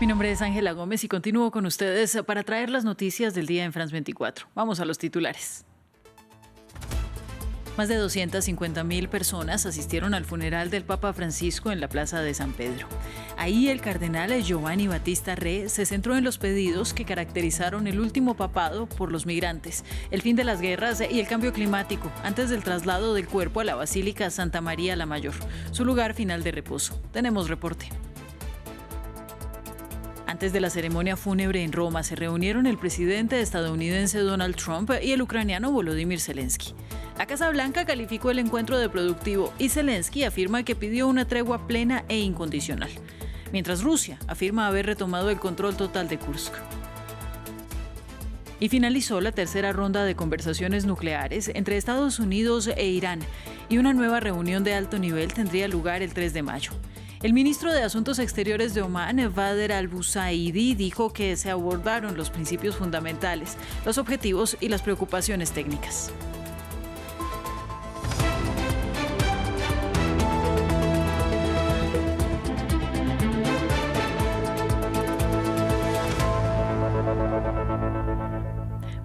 Mi nombre es Ángela Gómez y continúo con ustedes para traer las noticias del día en France 24. Vamos a los titulares. Más de 250.000 personas asistieron al funeral del Papa Francisco en la Plaza de San Pedro. Ahí el cardenal Giovanni Battista Re se centró en los pedidos que caracterizaron el último papado por los migrantes, el fin de las guerras y el cambio climático, antes del traslado del cuerpo a la Basílica Santa María la Mayor, su lugar final de reposo. Tenemos reporte. Antes de la ceremonia fúnebre en Roma se reunieron el presidente estadounidense Donald Trump y el ucraniano Volodymyr Zelensky. La Casa Blanca calificó el encuentro de productivo y Zelensky afirma que pidió una tregua plena e incondicional, mientras Rusia afirma haber retomado el control total de Kursk. Y finalizó la tercera ronda de conversaciones nucleares entre Estados Unidos e Irán, y una nueva reunión de alto nivel tendría lugar el 3 de mayo. El ministro de Asuntos Exteriores de Omán, Bader al-Busaidi, dijo que se abordaron los principios fundamentales, los objetivos y las preocupaciones técnicas.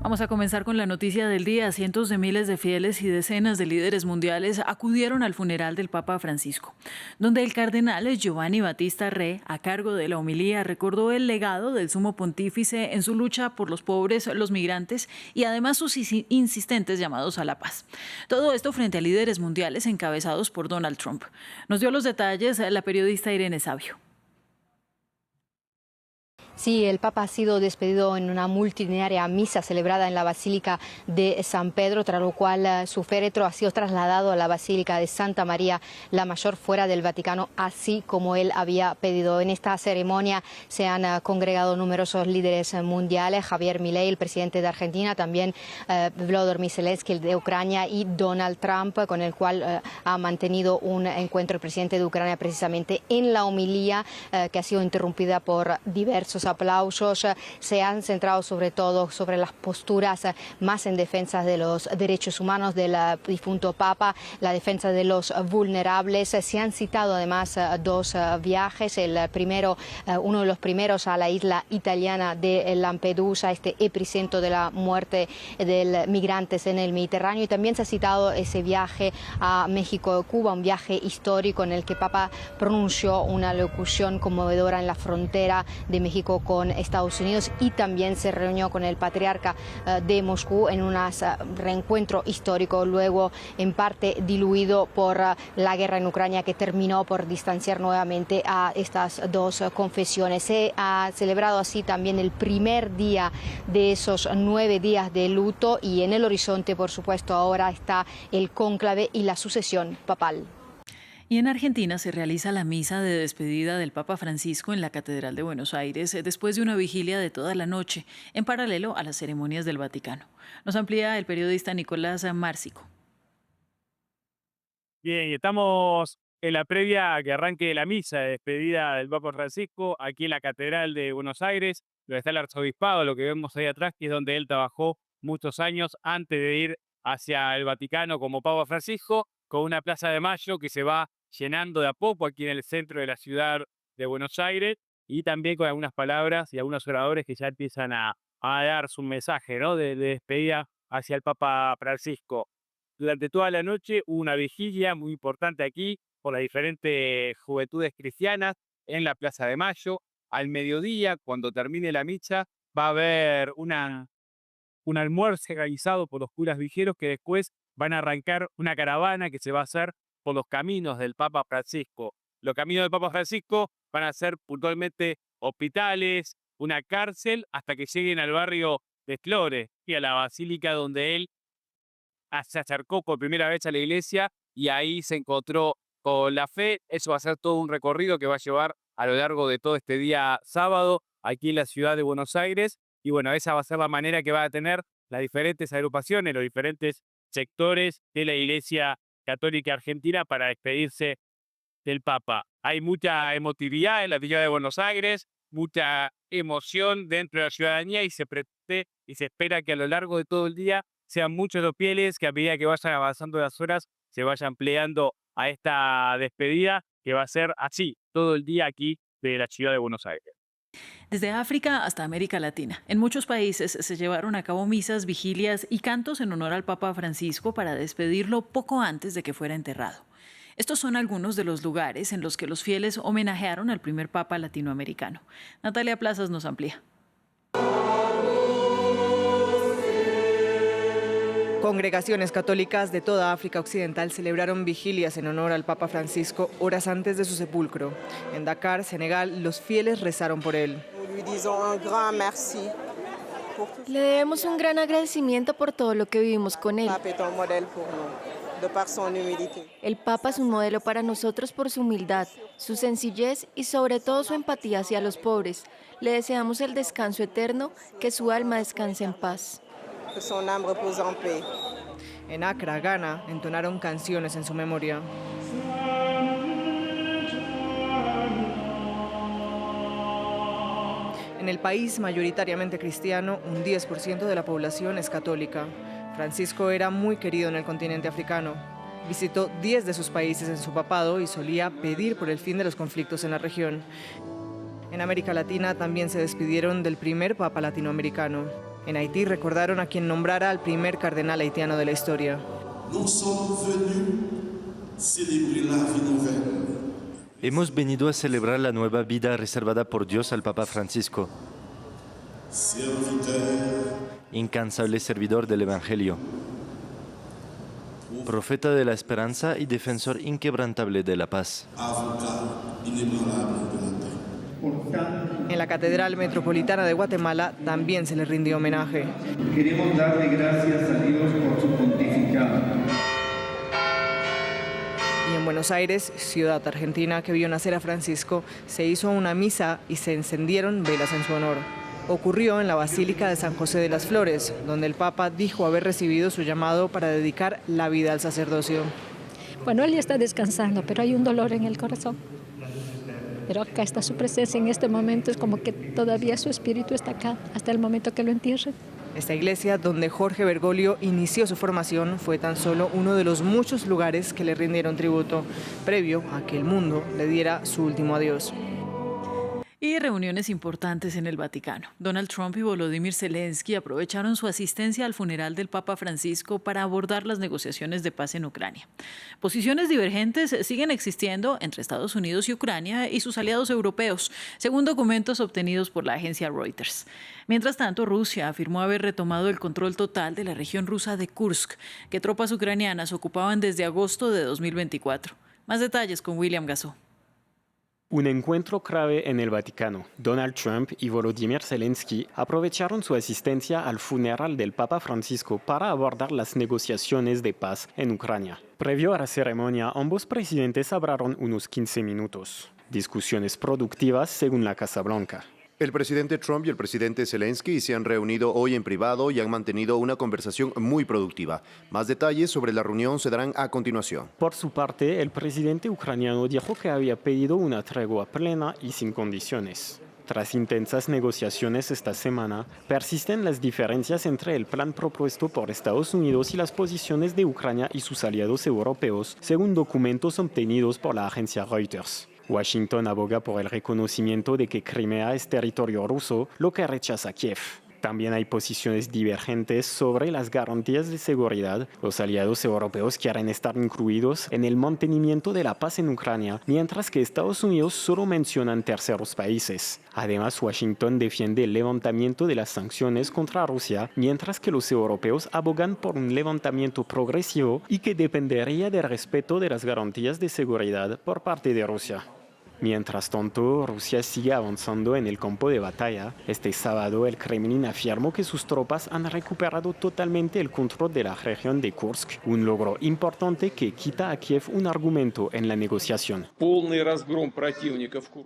Vamos a comenzar con la noticia del día. Cientos de miles de fieles y decenas de líderes mundiales acudieron al funeral del Papa Francisco, donde el cardenal Giovanni Battista Re, a cargo de la homilía, recordó el legado del sumo pontífice en su lucha por los pobres, los migrantes y además sus insistentes llamados a la paz. Todo esto frente a líderes mundiales encabezados por Donald Trump. Nos dio los detalles la periodista Irene Sabio. Sí, el Papa ha sido despedido en una multitudinaria misa celebrada en la Basílica de San Pedro, tras lo cual su féretro ha sido trasladado a la Basílica de Santa María la Mayor fuera del Vaticano, así como él había pedido. En esta ceremonia se han congregado numerosos líderes mundiales: Javier Milei, el presidente de Argentina, también Volodymyr Zelensky, el de Ucrania, y Donald Trump, con el cual ha mantenido un encuentro el presidente de Ucrania precisamente. En la homilía, que ha sido interrumpida por diversos aplausos, se han centrado sobre todo sobre las posturas más en defensa de los derechos humanos del difunto Papa, la defensa de los vulnerables. Se han citado además dos viajes, el primero, uno de los primeros a la isla italiana de Lampedusa, este epicentro de la muerte de migrantes en el Mediterráneo, y también se ha citado ese viaje a México, Cuba, un viaje histórico en el que Papa pronunció una locución conmovedora en la frontera de México con Estados Unidos, y también se reunió con el patriarca de Moscú en un reencuentro histórico, luego en parte diluido por la guerra en Ucrania, que terminó por distanciar nuevamente a estas dos confesiones. Se ha celebrado así también el primer día de esos 9 días de luto, y en el horizonte, por supuesto, ahora está el cónclave y la sucesión papal. Y en Argentina se realiza la misa de despedida del Papa Francisco en la Catedral de Buenos Aires después de una vigilia de toda la noche, en paralelo a las ceremonias del Vaticano. Nos amplía el periodista Nicolás Márcico. Bien, y estamos en la previa a que arranque la misa de despedida del Papa Francisco aquí en la Catedral de Buenos Aires, donde está el arzobispado, lo que vemos ahí atrás, que es donde él trabajó muchos años antes de ir hacia el Vaticano como Papa Francisco, con una Plaza de Mayo que se va llenando de a poco aquí en el centro de la ciudad de Buenos Aires, y también con algunas palabras y algunos oradores que ya empiezan a dar su mensaje, ¿no?, de despedida hacia el Papa Francisco. Durante toda la noche hubo una vigilia muy importante aquí por las diferentes juventudes cristianas en la Plaza de Mayo. Al mediodía, cuando termine la misa, va a haber un almuerzo organizado por los curas vigeros, que después van a arrancar una caravana que se va a hacer por los caminos del Papa Francisco. Los caminos del Papa Francisco van a ser puntualmente hospitales, una cárcel, hasta que lleguen al barrio de Flores y a la basílica donde él se acercó por primera vez a la iglesia y ahí se encontró con la fe. Eso va a ser todo un recorrido que va a llevar a lo largo de todo este día sábado aquí en la ciudad de Buenos Aires. Y bueno, esa va a ser la manera que va a tener las diferentes agrupaciones, los diferentes sectores de la Iglesia Católica Argentina para despedirse del Papa. Hay mucha emotividad en la ciudad de Buenos Aires, mucha emoción dentro de la ciudadanía, y se espera que a lo largo de todo el día sean muchos los fieles que, a medida que vayan avanzando las horas, se vayan plegando a esta despedida, que va a ser así todo el día aquí de la ciudad de Buenos Aires. Desde África hasta América Latina, en muchos países se llevaron a cabo misas, vigilias y cantos en honor al Papa Francisco para despedirlo poco antes de que fuera enterrado. Estos son algunos de los lugares en los que los fieles homenajearon al primer Papa latinoamericano. Natalia Plazas nos amplía. Congregaciones católicas de toda África Occidental celebraron vigilias en honor al Papa Francisco horas antes de su sepulcro. En Dakar, Senegal, los fieles rezaron por él. Le debemos un gran agradecimiento por todo lo que vivimos con él. El Papa es un modelo para nosotros por su humildad, su sencillez y sobre todo su empatía hacia los pobres. Le deseamos el descanso eterno, que su alma descanse en paz. En Accra, Ghana, entonaron canciones en su memoria. En el país mayoritariamente cristiano, un 10% de la población es católica. Francisco era muy querido en el continente africano. Visitó 10 de sus países en su papado y solía pedir por el fin de los conflictos en la región. En América Latina también se despidieron del primer papa latinoamericano. En Haití recordaron a quien nombrara al primer cardenal haitiano de la historia. Hemos venido a celebrar la nueva vida reservada por Dios al Papa Francisco, incansable servidor del Evangelio, profeta de la esperanza y defensor inquebrantable de la paz. En la Catedral Metropolitana de Guatemala también se le rindió homenaje. Queremos darle gracias a Dios por su pontificado. Y en Buenos Aires, ciudad argentina que vio nacer a Francisco, se hizo una misa y se encendieron velas en su honor. Ocurrió en la Basílica de San José de las Flores, donde el Papa dijo haber recibido su llamado para dedicar la vida al sacerdocio. Bueno, él ya está descansando, pero hay un dolor en el corazón. Pero acá está su presencia en este momento, es como que todavía su espíritu está acá, hasta el momento que lo entierren. Esta iglesia, donde Jorge Bergoglio inició su formación, fue tan solo uno de los muchos lugares que le rindieron tributo, previo a que el mundo le diera su último adiós. Y reuniones importantes en el Vaticano. Donald Trump y Volodymyr Zelensky aprovecharon su asistencia al funeral del Papa Francisco para abordar las negociaciones de paz en Ucrania. Posiciones divergentes siguen existiendo entre Estados Unidos y Ucrania y sus aliados europeos, según documentos obtenidos por la agencia Reuters. Mientras tanto, Rusia afirmó haber retomado el control total de la región rusa de Kursk, que tropas ucranianas ocupaban desde agosto de 2024. Más detalles con William Gassó. Un encuentro clave en el Vaticano. Donald Trump y Volodymyr Zelensky aprovecharon su asistencia al funeral del Papa Francisco para abordar las negociaciones de paz en Ucrania. Previo a la ceremonia, ambos presidentes hablaron unos 15 minutos. Discusiones productivas según la Casa Blanca. El presidente Trump y el presidente Zelensky se han reunido hoy en privado y han mantenido una conversación muy productiva. Más detalles sobre la reunión se darán a continuación. Por su parte, el presidente ucraniano dijo que había pedido una tregua plena y sin condiciones. Tras intensas negociaciones esta semana, persisten las diferencias entre el plan propuesto por Estados Unidos y las posiciones de Ucrania y sus aliados europeos, según documentos obtenidos por la agencia Reuters. Washington aboga por el reconocimiento de que Crimea es territorio ruso, lo que rechaza Kiev. También hay posiciones divergentes sobre las garantías de seguridad. Los aliados europeos quieren estar incluidos en el mantenimiento de la paz en Ucrania, mientras que Estados Unidos solo mencionan terceros países. Además, Washington defiende el levantamiento de las sanciones contra Rusia, mientras que los europeos abogan por un levantamiento progresivo y que dependería del respeto de las garantías de seguridad por parte de Rusia. Mientras tanto, Rusia sigue avanzando en el campo de batalla. Este sábado, el Kremlin afirmó que sus tropas han recuperado totalmente el control de la región de Kursk, un logro importante que quita a Kiev un argumento en la negociación.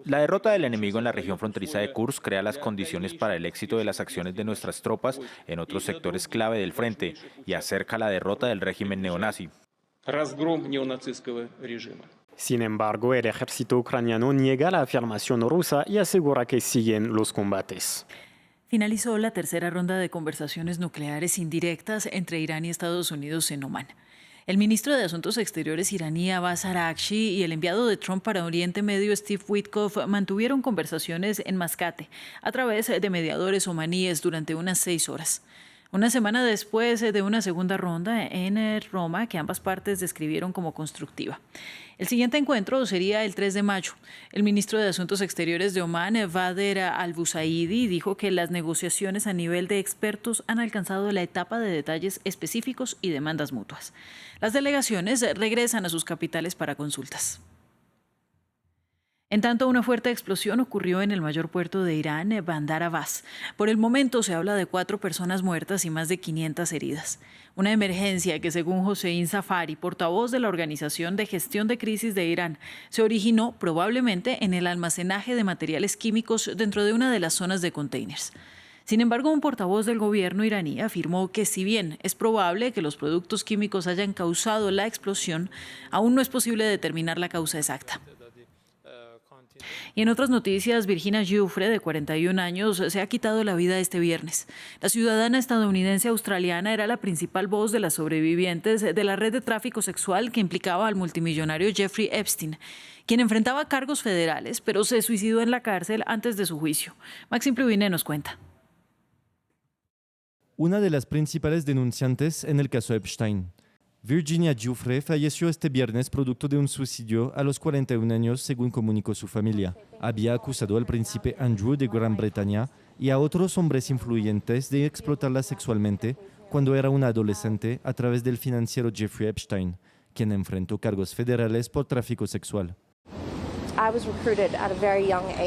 La derrota del enemigo en la región fronteriza de Kursk crea las condiciones para el éxito de las acciones de nuestras tropas en otros sectores clave del frente y acerca la derrota del régimen neonazi. Sin embargo, el ejército ucraniano niega la afirmación rusa y asegura que siguen los combates. Finalizó la tercera ronda de conversaciones nucleares indirectas entre Irán y Estados Unidos en Omán. El ministro de Asuntos Exteriores iraní Abbas Araghchi y el enviado de Trump para Oriente Medio Steve Witkoff mantuvieron conversaciones en Mascate a través de mediadores omaníes durante unas 6 horas. Una semana después de una segunda ronda en Roma que ambas partes describieron como constructiva. El siguiente encuentro sería el 3 de mayo. El ministro de Asuntos Exteriores de Omán, Bader al-Busaidi, dijo que las negociaciones a nivel de expertos han alcanzado la etapa de detalles específicos y demandas mutuas. Las delegaciones regresan a sus capitales para consultas. En tanto, una fuerte explosión ocurrió en el mayor puerto de Irán, Bandar Abbas. Por el momento se habla de 4 personas muertas y más de 500 heridas. Una emergencia que, según Hossein Safari, portavoz de la Organización de Gestión de Crisis de Irán, se originó probablemente en el almacenaje de materiales químicos dentro de una de las zonas de containers. Sin embargo, un portavoz del gobierno iraní afirmó que si bien es probable que los productos químicos hayan causado la explosión, aún no es posible determinar la causa exacta. Y en otras noticias, Virginia Giuffre, de 41 años, se ha quitado la vida este viernes. La ciudadana estadounidense australiana era la principal voz de las sobrevivientes de la red de tráfico sexual que implicaba al multimillonario Jeffrey Epstein, quien enfrentaba cargos federales, pero se suicidó en la cárcel antes de su juicio. Maxim Pruvine nos cuenta. Una de las principales denunciantes en el caso Epstein. Virginia Giuffre falleció este viernes producto de un suicidio a los 41 años, según comunicó su familia. Había acusado al príncipe Andrew de Gran Bretaña y a otros hombres influyentes de explotarla sexualmente cuando era una adolescente a través del financiero Jeffrey Epstein, quien enfrentó cargos federales por tráfico sexual.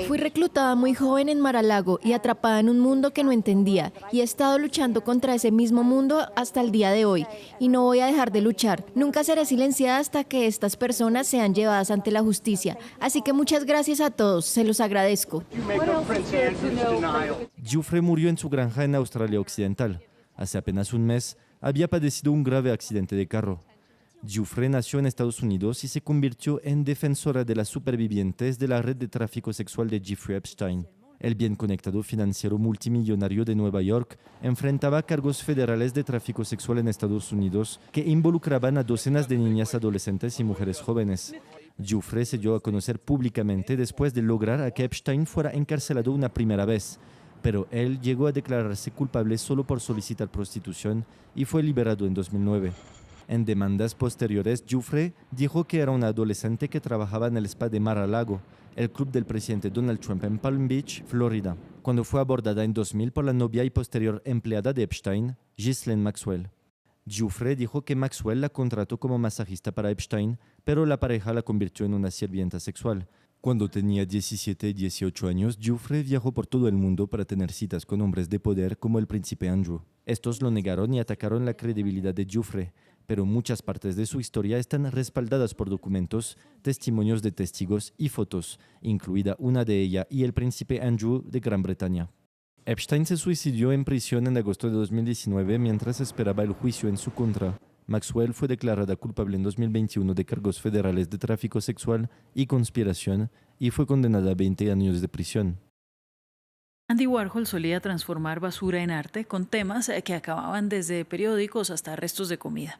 Fui reclutada muy joven en Mar-a-Lago y atrapada en un mundo que no entendía, y he estado luchando contra ese mismo mundo hasta el día de hoy, y no voy a dejar de luchar. Nunca seré silenciada hasta que estas personas sean llevadas ante la justicia. Así que muchas gracias a todos, se los agradezco. Giuffre murió en su granja en Australia Occidental. Hace apenas un mes había padecido un grave accidente de carro. Giuffre nació en Estados Unidos y se convirtió en defensora de las supervivientes de la red de tráfico sexual de Jeffrey Epstein. El bien conectado financiero multimillonario de Nueva York enfrentaba cargos federales de tráfico sexual en Estados Unidos que involucraban a docenas de niñas adolescentes y mujeres jóvenes. Giuffre se dio a conocer públicamente después de lograr que Epstein fuera encarcelado una primera vez, pero él llegó a declararse culpable solo por solicitar prostitución y fue liberado en 2009. En demandas posteriores, Giuffre dijo que era una adolescente que trabajaba en el spa de Mar-a-Lago, el club del presidente Donald Trump en Palm Beach, Florida, cuando fue abordada en 2000 por la novia y posterior empleada de Epstein, Ghislaine Maxwell. Giuffre dijo que Maxwell la contrató como masajista para Epstein, pero la pareja la convirtió en una sirvienta sexual. Cuando tenía 17 y 18 años, Giuffre viajó por todo el mundo para tener citas con hombres de poder como el príncipe Andrew. Estos lo negaron y atacaron la credibilidad de Giuffre, pero muchas partes de su historia están respaldadas por documentos, testimonios de testigos y fotos, incluida una de ella y el príncipe Andrew de Gran Bretaña. Epstein se suicidó en prisión en agosto de 2019 mientras esperaba el juicio en su contra. Maxwell fue declarada culpable en 2021 de cargos federales de tráfico sexual y conspiración y fue condenada a 20 años de prisión. Andy Warhol solía transformar basura en arte con temas que acababan desde periódicos hasta restos de comida.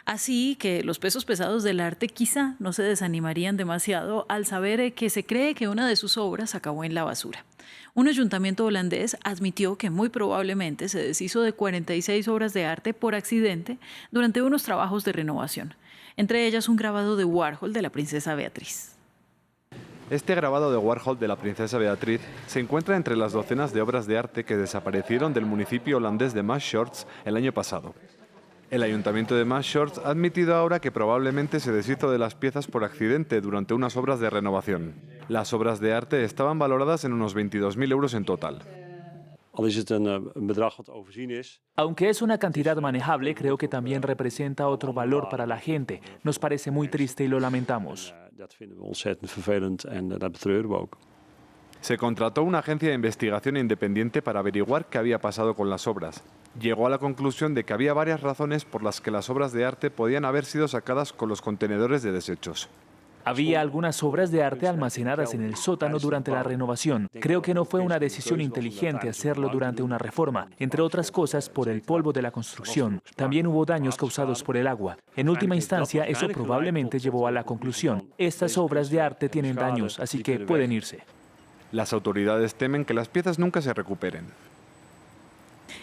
Así que los pesos pesados del arte quizá no se desanimarían demasiado al saber que se cree que una de sus obras acabó en la basura. Un ayuntamiento holandés admitió que muy probablemente se deshizo de 46 obras de arte por accidente durante unos trabajos de renovación, entre ellas un grabado de Warhol de la princesa Beatriz. Este grabado de Warhol de la princesa Beatriz se encuentra entre las docenas de obras de arte que desaparecieron del municipio holandés de Maasshorst el año pasado. El ayuntamiento de Maasshorst ha admitido ahora que probablemente se deshizo de las piezas por accidente durante unas obras de renovación. Las obras de arte estaban valoradas en unos 22.000 euros en total. Aunque es una cantidad manejable, creo que también representa otro valor para la gente. Nos parece muy triste y lo lamentamos. Se contrató una agencia de investigación independiente para averiguar qué había pasado con las obras. Llegó a la conclusión de que había varias razones por las que las obras de arte podían haber sido sacadas con los contenedores de desechos. Había algunas obras de arte almacenadas en el sótano durante la renovación. Creo que no fue una decisión inteligente hacerlo durante una reforma, entre otras cosas por el polvo de la construcción. También hubo daños causados por el agua. En última instancia, eso probablemente llevó a la conclusión: estas obras de arte tienen daños, así que pueden irse. Las autoridades temen que las piezas nunca se recuperen.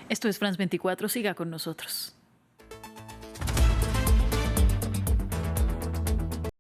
Esto es France 24, siga con nosotros.